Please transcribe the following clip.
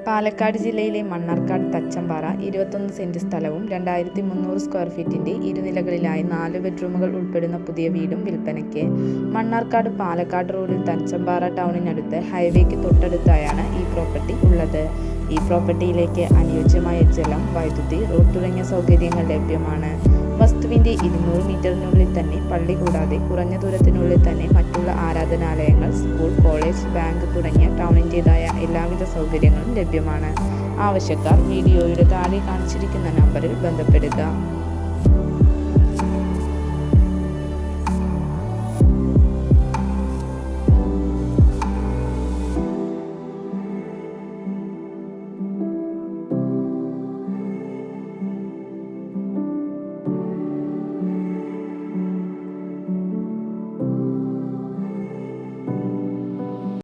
പാലക്കാട് ജില്ലയിലെ മണ്ണാർക്കാട് തച്ചമ്പാറ 21 സെന്റ് സ്ഥലവും 2300 സ്ക്വയർ ഫീറ്റിന്റെ ഇരുനിലകളിലായി 4 ബെഡ്റൂമുകൾ ഉൾപ്പെടുന്ന പുതിയ വീടും വിൽപ്പനയ്ക്ക്. മണ്ണാർക്കാട് പാലക്കാട് റോഡിൽ തച്ചമ്പാറ ടൗണിനടുത്ത് ഹൈവേക്ക് തൊട്ടടുത്തായാണ് ഈ പ്രോപ്പർട്ടി ഉള്ളത്. ഈ പ്രോപ്പർട്ടിയിലേക്ക് അനുയോജ്യമായ ജലം, വൈദ്യുതി, റോഡ് തുടങ്ങിയ സൗകര്യങ്ങൾ ലഭ്യമാണ്. വസ്തുവിന്റെ 200 മീറ്ററിനുള്ളിൽ തന്നെ പള്ളി കൂടാതെ കുറഞ്ഞ ദൂരത്തിനുള്ളിൽ തന്നെ മറ്റുള്ള ആരാധനാലയങ്ങൾ, സ്കൂൾ, കോളേജ്, ബാങ്ക് തുടങ്ങിയ ടൗണിൻ്റെതായ എല്ലാവിധ സൗകര്യങ്ങളും ലഭ്യമാണ്. ആവശ്യക്കാർ വീഡിയോയുടെ താഴെ കാണിച്ചിരിക്കുന്ന നമ്പറിൽ ബന്ധപ്പെടുക.